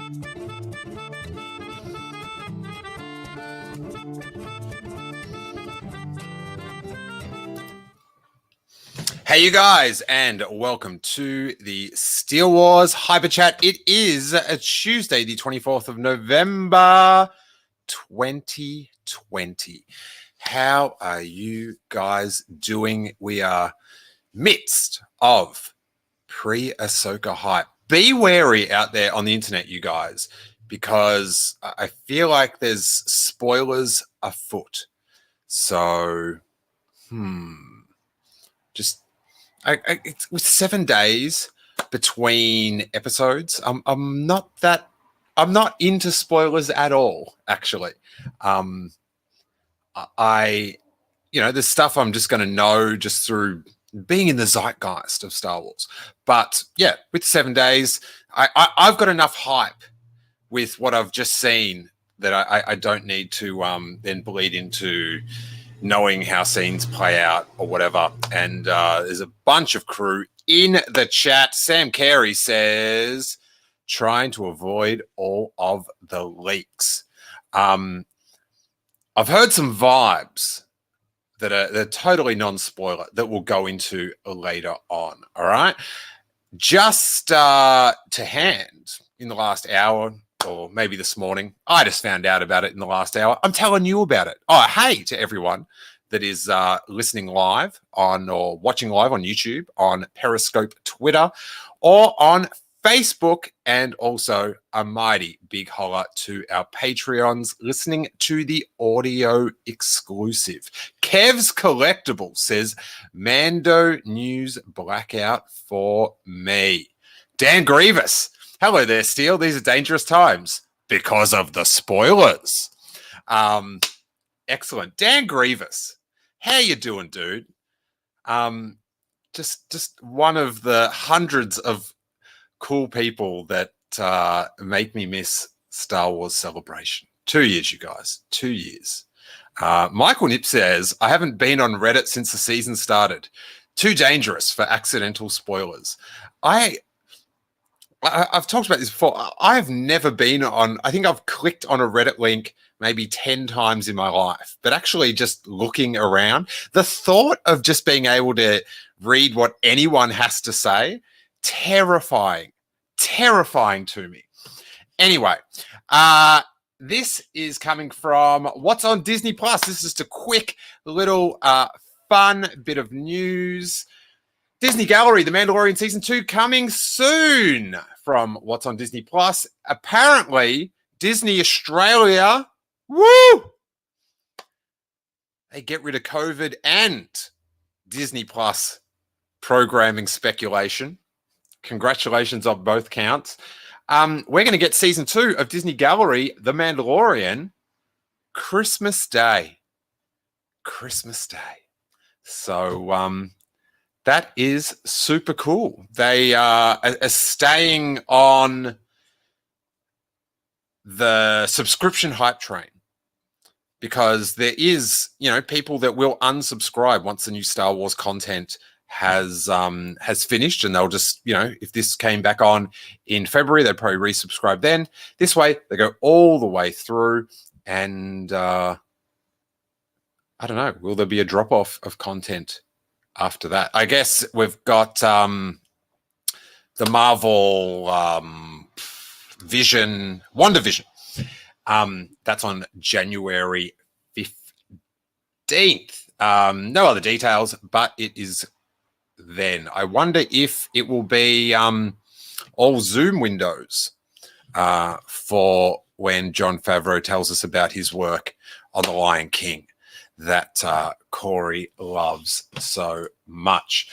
Hey, you guys, and welcome to the Steele Wars Hyperchat. It is a Tuesday, the 24th of November, 2020. How are you guys doing? We are midst of pre-Ahsoka hype. Be wary out there on the internet, you guys, because I feel like there's spoilers afoot. So, just... it's with 7 days between episodes. I'm not into spoilers at all, actually. There's stuff I'm just going to know just through being in the zeitgeist of Star Wars. But yeah, with 7 days, I've got enough hype with what I've just seen that I don't need to then bleed into knowing how scenes play out or whatever. And there's a bunch of crew in the chat. Sam Carey says, trying to avoid all of the leaks. I've heard some vibes that are totally non-spoiler that we'll go into later on. All right. Just to hand in the last hour, or maybe this morning, I just found out about it in the last hour. I'm telling you about it. Oh, hey to everyone that is listening live on or watching live on YouTube, on Periscope, Twitter, or on Facebook, and also a mighty big holler to our Patreons listening to the audio exclusive. Kev's Collectible says, Mando news blackout for me. Dan Grievous, hello there, Steele. These are dangerous times because of the spoilers. Excellent. Dan Grievous, how you doing, dude? Just one of the hundreds of cool people that make me miss Star Wars Celebration. 2 years, you guys. 2 years. Michael Nip says, I haven't been on Reddit since the season started. Too dangerous for accidental spoilers. I've talked about this before. I've never been on, I think I've clicked on a Reddit link maybe 10 times in my life, but actually just looking around, the thought of just being able to read what anyone has to say, terrifying to me. Anyway, this is coming from what's on Disney Plus. This is just a quick little fun bit of news. Disney Gallery, The Mandalorian Season 2 coming soon from what's on Disney Plus. Apparently, Disney Australia, woo! They get rid of COVID and Disney Plus programming speculation. Congratulations on both counts. We're going to get Season 2 of Disney Gallery, The Mandalorian, Christmas Day. So, that is super cool. They are staying on the subscription hype train because there is, people that will unsubscribe once the new Star Wars content has finished, and they'll just, if this came back on in February, they'd probably resubscribe then. This way, they go all the way through, and I don't know, will there be a drop-off of content after that? I guess we've got the Marvel WandaVision. That's on January 15th. No other details, but it is then. I wonder if it will be all Zoom windows for when Jon Favreau tells us about his work on The Lion King that Corey loves so much.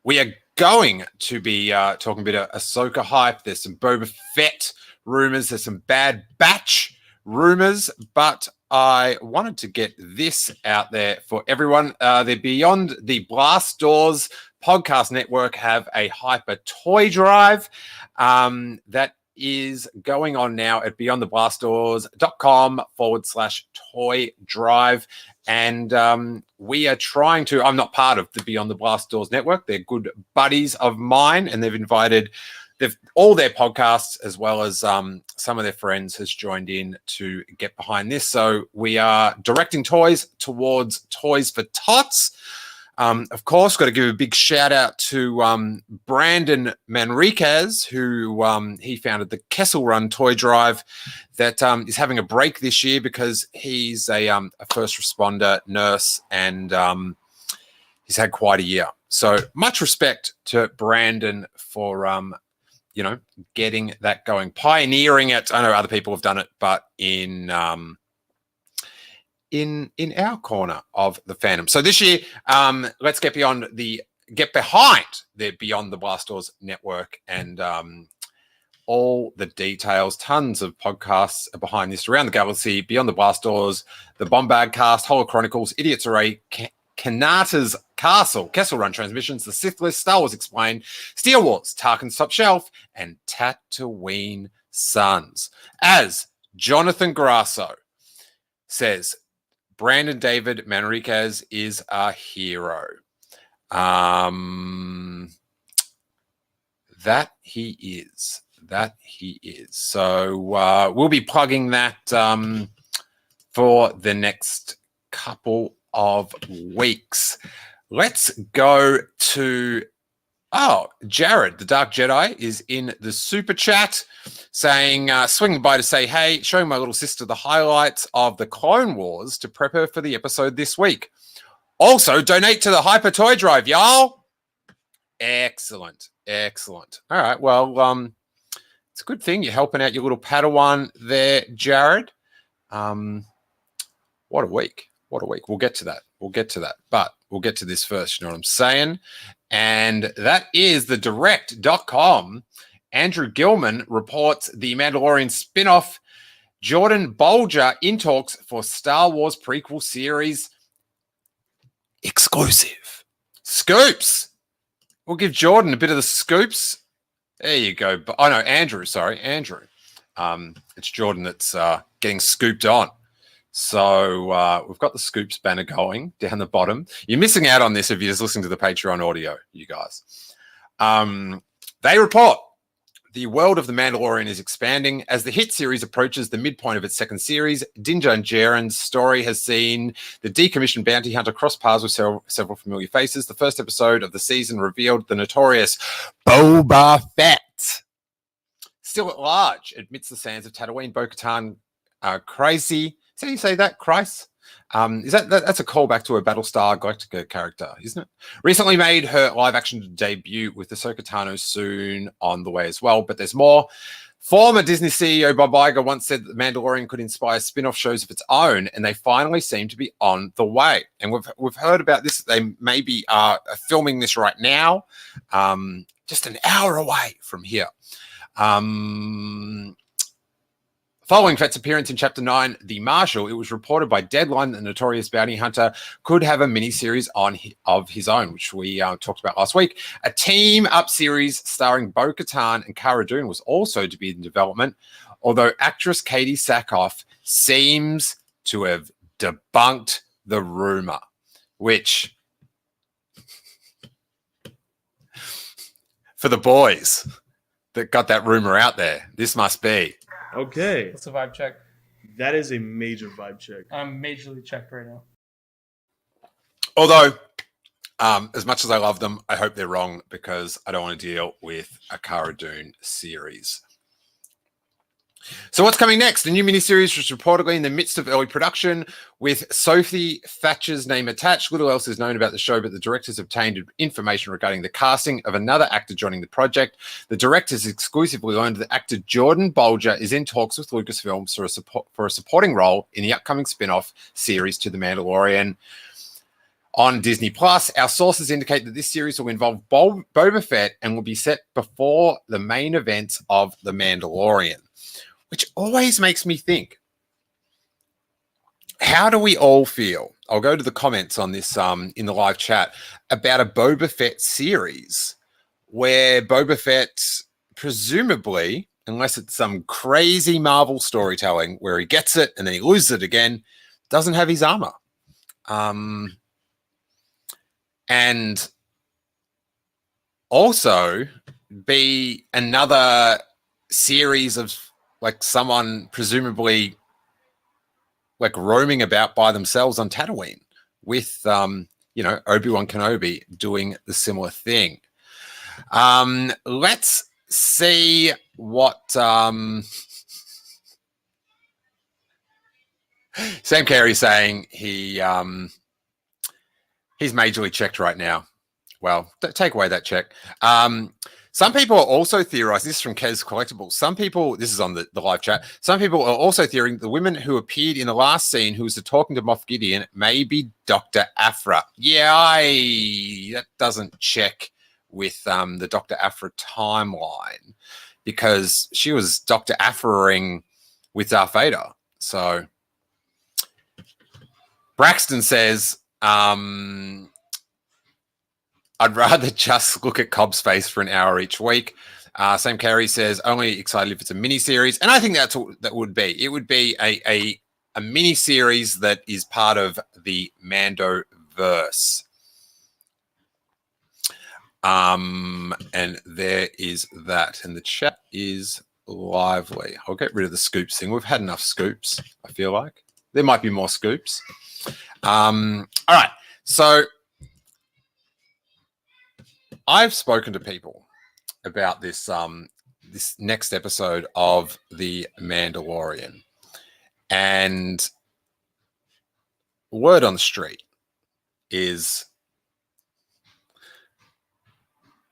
We are going to be talking a bit of Ahsoka hype. There's some Boba Fett rumors. There's some Bad Batch rumors, but I wanted to get this out there for everyone. They're Beyond the Blast Doors podcast network have a Hyper Toy Drive that is going on now at beyondtheblastdoors.com/toy drive. And we are trying to, I'm not part of the Beyond the Blast Doors network. They're good buddies of mine, and they've invited all their podcasts, as well as some of their friends, has joined in to get behind this. So we are directing toys towards Toys for Tots. Of course, got to give a big shout out to Brandon Manriquez, who he founded the Kessel Run Toy Drive that is having a break this year because he's a first responder nurse, and he's had quite a year. So much respect to Brandon for getting that going, pioneering it. I know other people have done it, but in our corner of the fandom. So this year, let's get behind the Beyond the Blast Doors network and all the details. Tons of podcasts are behind this around the galaxy. Beyond the Blast Doors, the Bombard Cast, Holo Chronicles, Idiot's Array, Kanata's Castle, Kessel Run Transmissions, The Sith List, Star Wars Explained, Steele Wars, Tarkin's Top Shelf, and Tatooine Sons. As Jonathan Grasso says, Brandon David Manriquez is a hero. That he is. So we'll be plugging that for the next couple of weeks. Let's go to Jared, the Dark Jedi, is in the super chat saying, swinging by to say, hey, showing my little sister the highlights of the Clone Wars to prep her for the episode this week. Also, donate to the Hyper Toy Drive, y'all. Excellent. All right, well, it's a good thing you're helping out your little Padawan there, Jared. What a week. We'll get to that. But we'll get to this first, you know what I'm saying? And that is the direct.com. Andrew Gilman reports the Mandalorian spin-off. Jordan Bolger in talks for Star Wars prequel series. Exclusive. Scoops. We'll give Jordan a bit of the scoops. There you go. Oh, no, Andrew. Sorry, Andrew. It's Jordan that's getting scooped on. So we've got the Scoops banner going down the bottom. You're missing out on this if you're just listening to the Patreon audio, you guys. They report the world of The Mandalorian is expanding. As the hit series approaches the midpoint of its second series, Din Djarin's story has seen the decommissioned bounty hunter cross paths with several familiar faces. The first episode of the season revealed the notorious Boba Fett. Still at large amidst the sands of Tatooine, Bo-Katan crazy. So you say that, Christ? That's a callback to a Battlestar Galactica character, isn't it? Recently made her live-action debut with Ahsoka Tano soon on the way as well. But there's more. Former Disney CEO Bob Iger once said that The Mandalorian could inspire spin-off shows of its own, and they finally seem to be on the way. And we've heard about this. They maybe are filming this right now, just an hour away from here. Following Fett's appearance in Chapter 9, The Marshal, it was reported by Deadline that the notorious bounty hunter could have a miniseries of his own, which we talked about last week. A team-up series starring Bo-Katan and Cara Dune was also to be in development, although actress Katie Sackhoff seems to have debunked the rumor, which, for the boys that got that rumor out there, this must be. Okay. What's a vibe check? That is a major vibe check. I'm majorly checked right now. Although, as much as I love them, I hope they're wrong because I don't want to deal with a Cara Dune series. So what's coming next? A new miniseries was reportedly in the midst of early production with Sophie Thatcher's name attached. Little else is known about the show, but the directors obtained information regarding the casting of another actor joining the project. The directors exclusively learned that actor Jordan Bolger is in talks with Lucasfilm for a supporting role in the upcoming spin-off series to The Mandalorian on Disney+. Our sources indicate that this series will involve Boba Fett and will be set before the main events of The Mandalorian, which always makes me think, how do we all feel? I'll go to the comments on this in the live chat about a Boba Fett series where Boba Fett, presumably, unless it's some crazy Marvel storytelling where he gets it and then he loses it again, doesn't have his armor. And also, be another series of like someone presumably like roaming about by themselves on Tatooine with, Obi-Wan Kenobi doing the similar thing. Let's see what Sam Carey's saying. He's majorly checked right now. Well, take away that check. Some people are also theorizing, this is from Kez Collectibles. Some people, this is on the live chat, some people are also theorizing the women who appeared in the last scene who was talking to Moff Gideon may be Dr. Aphra. Yeah, that doesn't check with the Dr. Aphra timeline because she was Dr. Aphra-ing with Darth Vader. So Braxton says, I'd rather just look at Cobb's face for an hour each week. Sam Carey says, only excited if it's a mini-series. And I think that's what that would be. It would be a mini-series that is part of the Mando-verse. And there is that. And the chat is lively. I'll get rid of the scoops thing. We've had enough scoops, I feel like. There might be more scoops. All right. So I've spoken to people about this this next episode of The Mandalorian, and word on the street is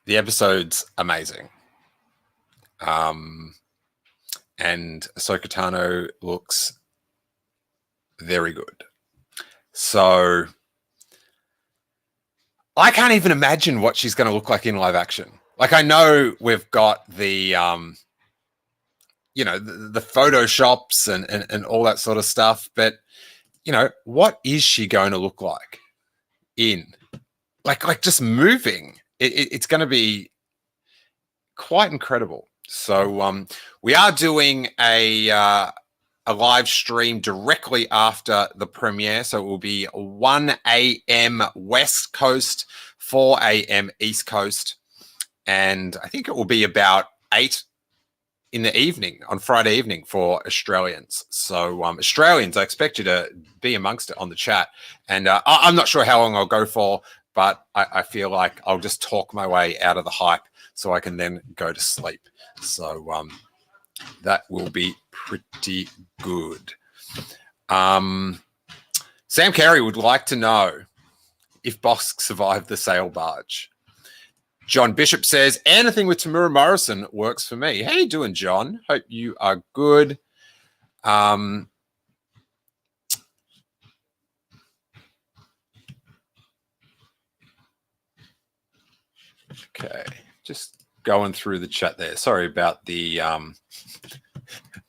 the episode's amazing. And Ahsoka Tano looks very good. So I can't even imagine what she's going to look like in live action. Like, I know we've got the, the Photoshops and all that sort of stuff, but, what is she going to look like in? Like just moving. It's going to be quite incredible. So we are doing a live stream directly after the premiere. So it will be 1 a.m. West Coast, 4 a.m. East Coast. And I think it will be about 8 in the evening on Friday evening for Australians. So Australians, I expect you to be amongst it on the chat. And I'm not sure how long I'll go for, but I feel like I'll just talk my way out of the hype so I can then go to sleep. So that will be pretty good. Sam Carey would like to know if Bosk survived the sail barge. John Bishop says, anything with Tamura Morrison works for me. How you doing, John? Hope you are good. Okay, just going through the chat there. Sorry about the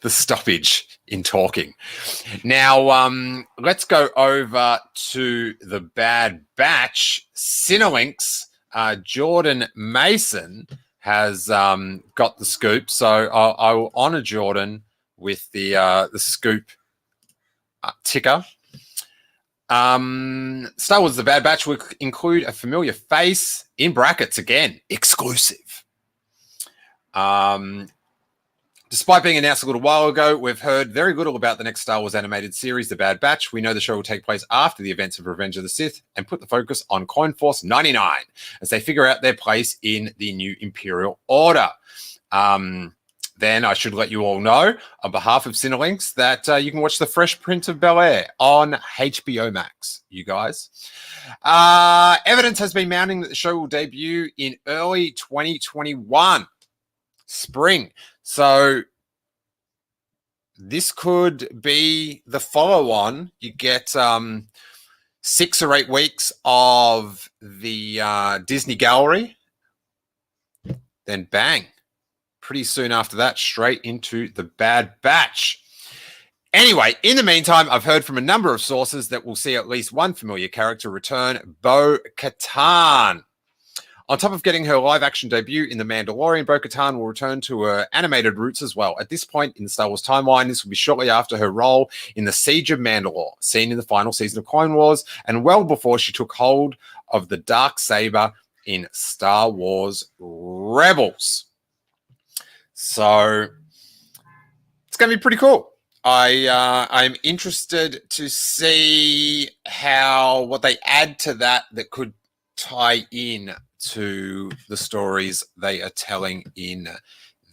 stoppage in talking. Now, let's go over to the Bad Batch. Cinelinks, Jordan Mason has got the scoop. So I will honor Jordan with the scoop ticker. Star Wars The Bad Batch will include a familiar face in brackets again, exclusive. Despite being announced a little while ago, we've heard very little about the next Star Wars animated series, The Bad Batch. We know the show will take place after the events of Revenge of the Sith and put the focus on Clone Force 99 as they figure out their place in the new Imperial Order. Then I should let you all know, on behalf of Cinelinks, that you can watch The Fresh Prince of Bel-Air on HBO Max, you guys. Evidence has been mounting that the show will debut in early 2021, spring. So this could be the follow-on. You get 6 or 8 weeks of the Disney Gallery, then bang. Pretty soon after that, straight into the Bad Batch. Anyway, in the meantime, I've heard from a number of sources that we'll see at least one familiar character return, Bo-Katan. On top of getting her live-action debut in The Mandalorian, Bo-Katan will return to her animated roots as well. At this point in the Star Wars timeline, this will be shortly after her role in the Siege of Mandalore, seen in the final season of Clone Wars, and well before she took hold of the Darksaber in Star Wars Rebels. So it's going to be pretty cool. I'm interested to see what they add to that could tie in to the stories they are telling in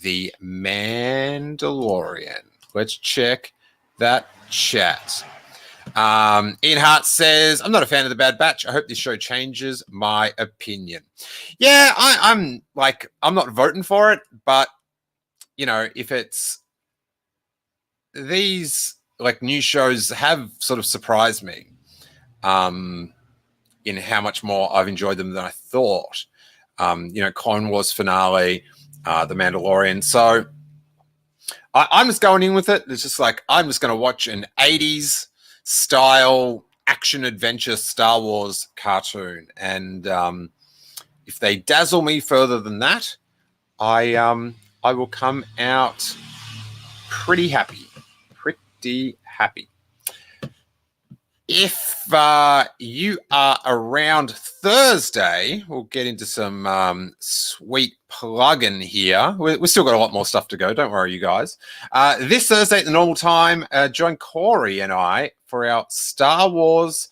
The Mandalorian. Let's check that chat. Ian Hart says, I'm not a fan of The Bad Batch. I hope this show changes my opinion. Yeah, I'm not voting for it, but if it's these new shows have sort of surprised me in how much more I've enjoyed them than I thought. Clone Wars finale, The Mandalorian. So I'm just going in with it. It's just I'm just going to watch an 80s style action adventure Star Wars cartoon. And if they dazzle me further than that, I will come out pretty happy. If you are around Thursday, we'll get into some sweet plug-in here. We've still got a lot more stuff to go. Don't worry, you guys. This Thursday at the normal time, join Corey and I for our Star Wars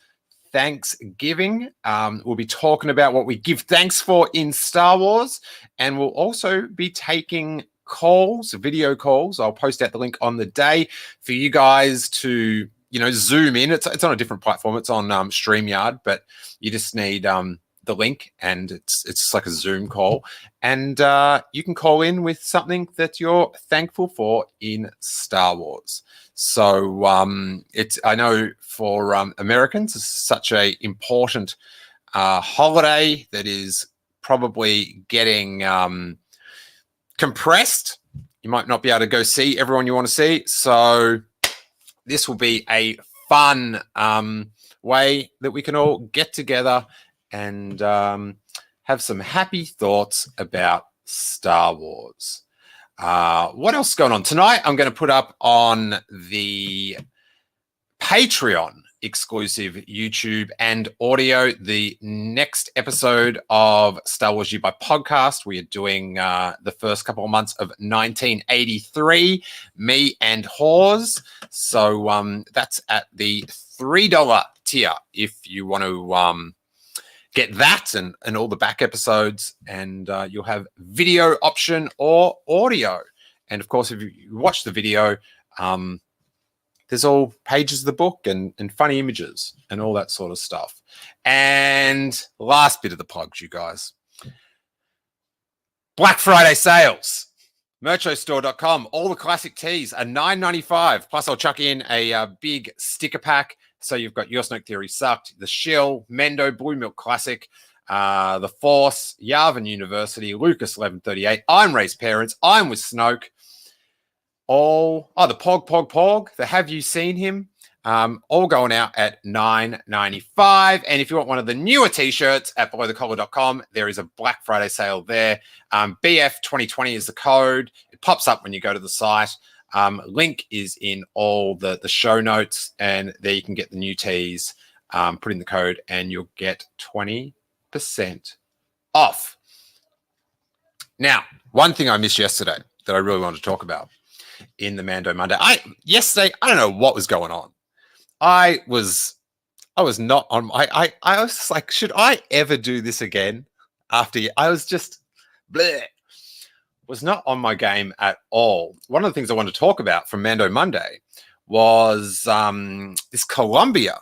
Thanksgiving. We'll be talking about what we give thanks for in Star Wars, and we'll also be taking video calls. I'll post out the link on the day for you guys to zoom in. It's on a different platform. It's on StreamYard, but you just need the link, and it's just like a Zoom call, and you can call in with something that you're thankful for in Star Wars. So I know for Americans, it's such a important holiday that is probably getting compressed. You might not be able to go see everyone you want to see. So this will be a fun way that we can all get together and have some happy thoughts about Star Wars. What else is going on? Tonight, I'm going to put up on the Patreon exclusive YouTube and audio the next episode of Star Wars U by podcast. We are doing the first couple of months of 1983, me and Hawes. So that's at the $3 tier if you want to get that and all the back episodes, and you'll have video option or audio. And of course, if you watch the video, there's all pages of the book and funny images and all that sort of stuff. And last bit of the plugs, you guys. Black Friday sales. Merchostore.com. All the classic tees are $9.95. Plus, I'll chuck in a big sticker pack. So you've got Your Snoke Theory Sucked, The Shill, Mendo, Blue Milk Classic, The Force, Yavin University, Lucas 1138. I'm Ray's Parents. I'm with Snoke. The Pog, the Have You Seen Him? All going out at $9.95. And if you want one of the newer t-shirts at belowthecollar.com, there is a Black Friday sale there. BF2020 is the code. It pops up when you go to the site. Link is in all the show notes, and there you can get the new tees. Put in the code and you'll get 20% off. Now, one thing I missed yesterday that I really wanted to talk about in the Mando Monday. Yesterday, I don't know what was going on. I was not on. I was just like, should I ever do this again? I was just bleh. Was not on my game at all. One of the things I wanted to talk about from Mando Monday was this Columbia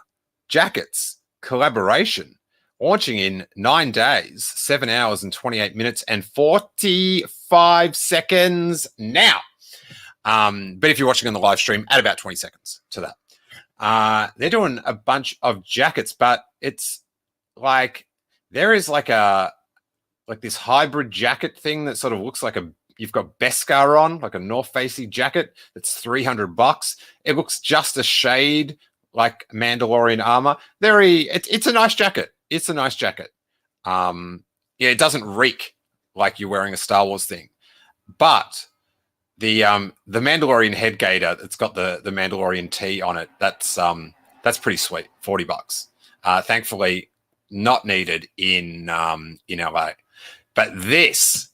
Jackets collaboration launching in 9 days, 7 hours and 28 minutes and 45 seconds now. But if you're watching on the live stream, add about 20 seconds to that. They're doing a bunch of jackets, but it's like there is like this hybrid jacket thing that sort of looks like you've got Beskar on, like a North Facey jacket that's $300. It looks just a shade like Mandalorian armor. It's a nice jacket. It's a nice jacket. It doesn't reek like you're wearing a Star Wars thing, but the Mandalorian head gaiter that's got the Mandalorian T on it, that's pretty sweet. $40. Thankfully, not needed in LA. But this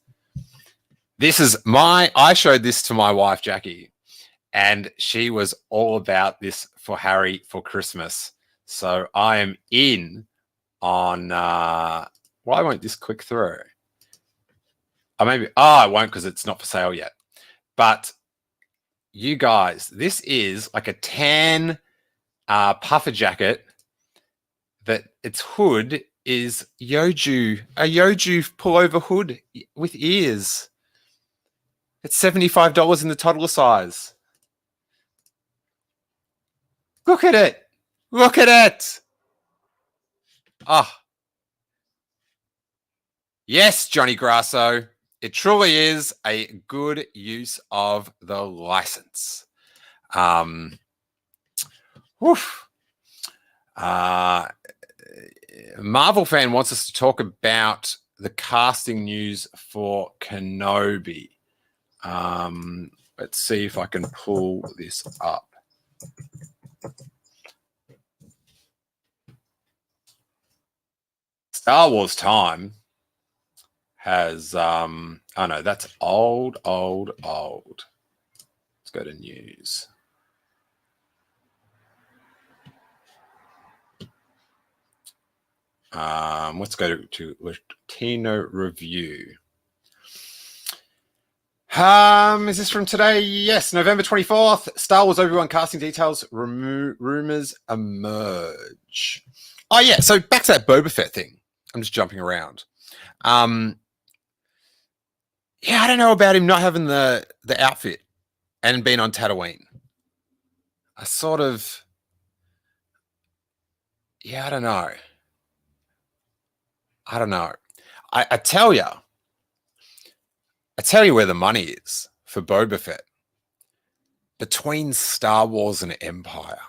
is I showed this to my wife Jackie, and she was all about this for Harry for Christmas. So I am in on why won't this click through? I won't because it's not for sale yet. But you guys, this is like a tan puffer jacket that its hood is a Yoju pullover hood with ears. It's $75 in the toddler size. Look at it. Look at it. Ah. Yes, Johnny Grasso. It truly is a good use of the license. Marvel fan wants us to talk about the casting news for Kenobi. Let's see if I can pull this up. Star Wars Time has oh no, that's old. Let's go to news. Let's go to Latino Review. Is this from today? Yes, November 24th. Star Wars Obi-Wan casting details, rumors emerge. Oh yeah, so back to that Boba Fett thing. I'm just jumping around. Yeah, I don't know about him not having the outfit and being on Tatooine. I don't know. I tell you where the money is for Boba Fett. Between Star Wars and Empire.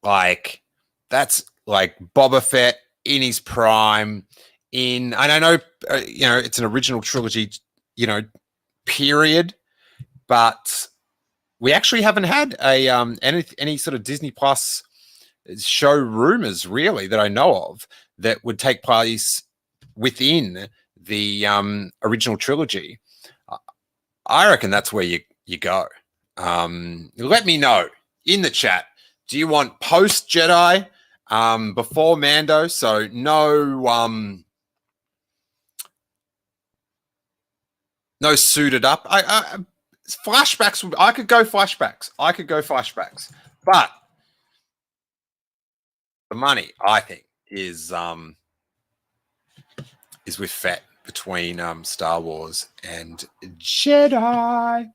Like, that's like Boba Fett in his prime. And I know, it's an original trilogy, period. But we actually haven't had a any sort of Disney Plus show rumors, really, that I know of that would take place within the original trilogy. I reckon that's where you go. Let me know in the chat. Do you want post Jedi, before Mando? So no suited up. Flashbacks. I could go flashbacks. But the money, I think, is with Fett between Star Wars and Jedi.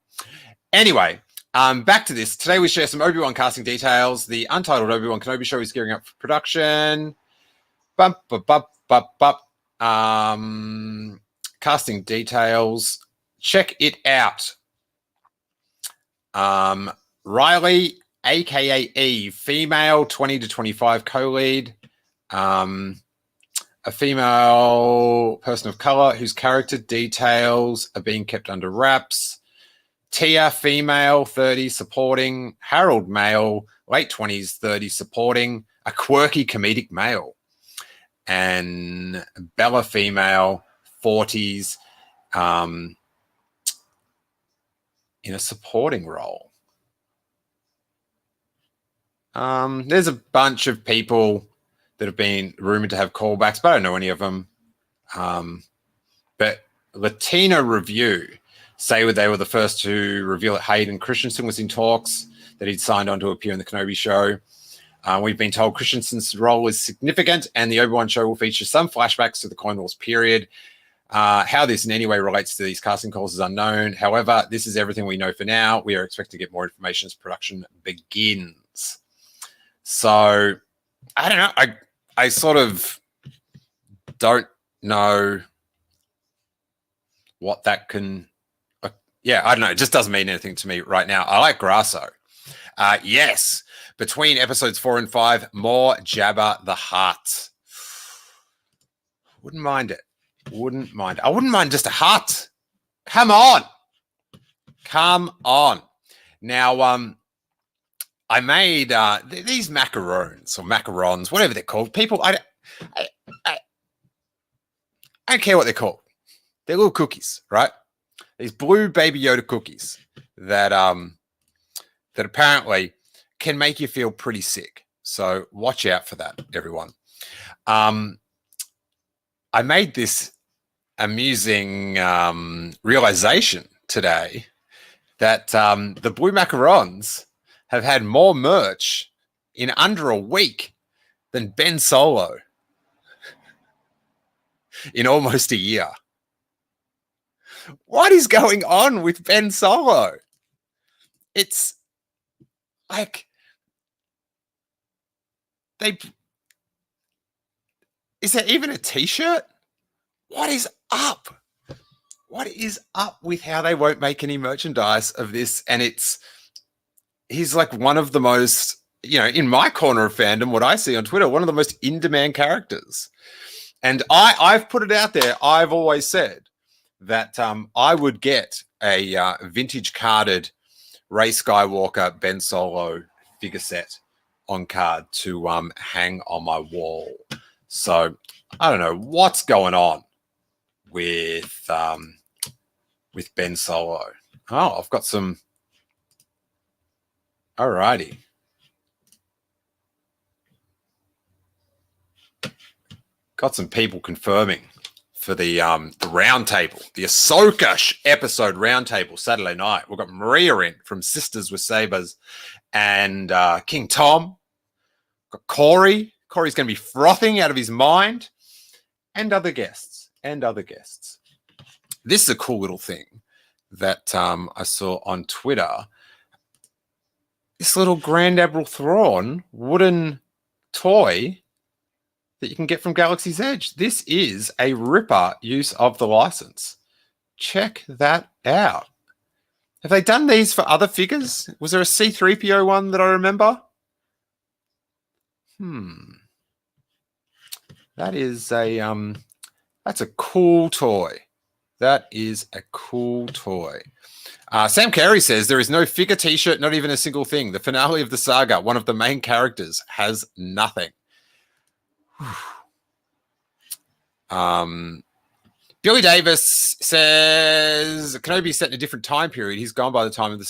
Anyway, back to this. Today we share some Obi-Wan casting details. The untitled Obi-Wan Kenobi show is gearing up for production. Casting details. Check it out. Riley, aka Eve, female, 20 to 25 co-lead. A female person of color whose character details are being kept under wraps. Tia, female, 30, supporting. Harold, male, late 20s, 30, supporting. A quirky comedic male. And Bella, female, 40s, in a supporting role. There's a bunch of people that have been rumored to have callbacks, but I don't know any of them. But Latino Review say they were the first to reveal that Hayden Christensen was in talks, that he'd signed on to appear in the Kenobi show. We've been told Christensen's role is significant, and the Obi-Wan show will feature some flashbacks to the Clone Wars period. How this in any way relates to these casting calls is unknown. However, this is everything we know for now. We are expecting to get more information as production begins. So, I don't know. I sort of don't know what that can... yeah, I don't know. It just doesn't mean anything to me right now. I like Grasso. Yes, between episodes 4 and 5, more Jabba the Hutt. Wouldn't mind it. I wouldn't mind just a hut. Come on. Now, I made these macarons or macarons, whatever they're called. People, I don't care what they're called. They're little cookies, right? These blue Baby Yoda cookies that that apparently can make you feel pretty sick. So watch out for that, everyone. I made this amusing realization today that the Blue Macarons have had more merch in under a week than Ben Solo in almost a year. What is going on with Ben Solo? It's like is there even a t-shirt? What is up? What is up with how they won't make any merchandise of this? And he's like one of the most, in my corner of fandom, what I see on Twitter, one of the most in-demand characters. And I've put it out there. I've always said that I would get a vintage carded Rey Skywalker Ben Solo figure set on card to hang on my wall. So I don't know what's going on with Ben Solo. Oh, I've got some. Alrighty. Got some people confirming for the roundtable, the Ahsoka episode roundtable Saturday night. We've got Maria in from Sisters with Sabers and King Tom. Got Corey. Corey's going to be frothing out of his mind, and other guests. This is a cool little thing that I saw on Twitter. This little Grand Admiral Thrawn wooden toy that you can get from Galaxy's Edge. This is a ripper use of the license. Check that out. Have they done these for other figures? Was there a C-3PO one that I remember? That is that's a cool toy. That is a cool toy. Sam Carey says there is no figure t-shirt, not even a single thing. The finale of the saga, one of the main characters, has nothing. Billy Davis says Kenobi set in a different time period. He's gone by the time of the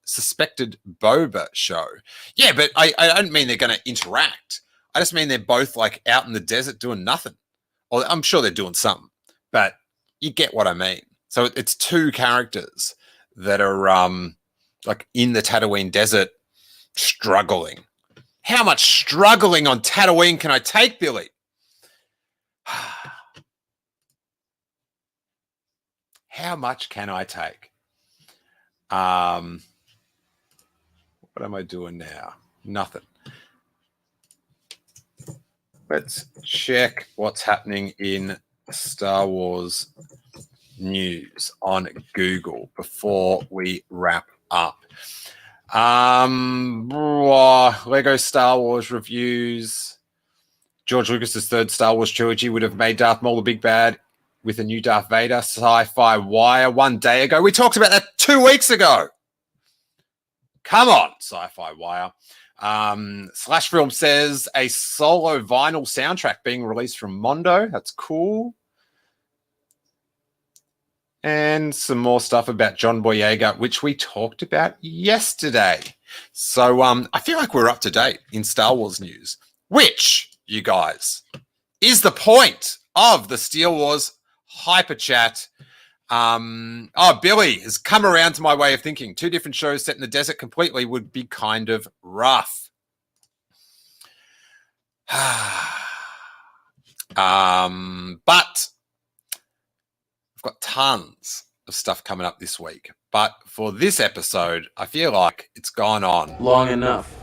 suspected Boba show. Yeah, but I don't mean they're going to interact. I just mean they're both like out in the desert doing nothing. Or I'm sure they're doing something, but you get what I mean. So it's two characters that are like in the Tatooine desert struggling. How much struggling on Tatooine can I take, Billy? How much can I take? What am I doing now? Nothing. Let's check what's happening in Star Wars news on Google before we wrap up. Lego Star Wars reviews. George Lucas's third Star Wars trilogy would have made Darth Maul the big bad with a new Darth Vader. Sci-Fi Wire 1 day ago. We talked about that 2 weeks ago. Come on, Sci-Fi Wire. Slash Film says a solo vinyl soundtrack being released from Mondo. That's cool. And some more stuff about John Boyega, which we talked about yesterday. So I feel like we're up to date in Star Wars news, which, you guys, is the point of the Steele Wars Hyperchat. Billy has come around to my way of thinking. 2 different shows set in the desert completely would be kind of rough. But I've got tons of stuff coming up this week. But for this episode, I feel like it's gone on Long enough.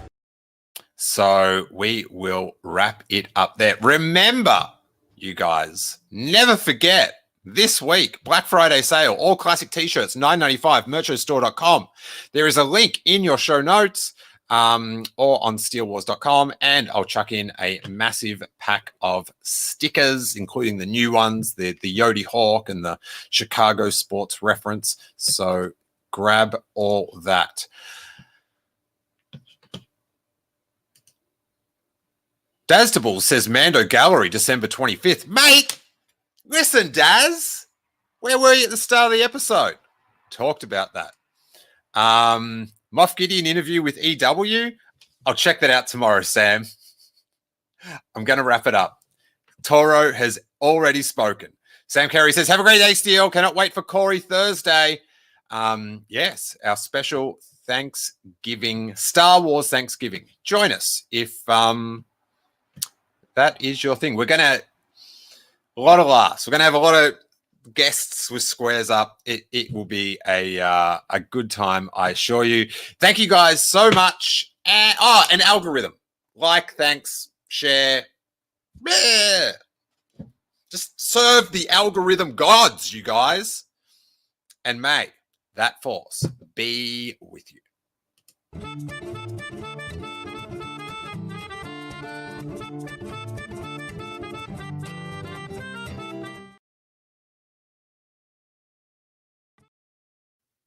So we will wrap it up there. Remember, you guys, never forget, this week, Black Friday sale, all classic t-shirts, $9.95, merchostore.com. There is a link in your show notes or on steelewars.com, and I'll chuck in a massive pack of stickers, including the new ones, the Yodi Hawk and the Chicago sports reference. So grab all that. Dazdable says Mando Gallery, December 25th. Mate, listen, Daz. Where were you at the start of the episode? Talked about that. Moff Gideon interview with EW. I'll check that out tomorrow, Sam. I'm going to wrap it up. Toro has already spoken. Sam Carey says, have a great day, Steele. Cannot wait for Corey Thursday. Yes, our special Thanksgiving, Star Wars Thanksgiving. Join us if that is your thing. We're going to a lot of laughs. We're going to have a lot of guests with squares up. It will be a good time, I assure you. Thank you guys so much. And an algorithm. Like, thanks, share. Yeah. Just serve the algorithm gods, you guys. And may that force be with you.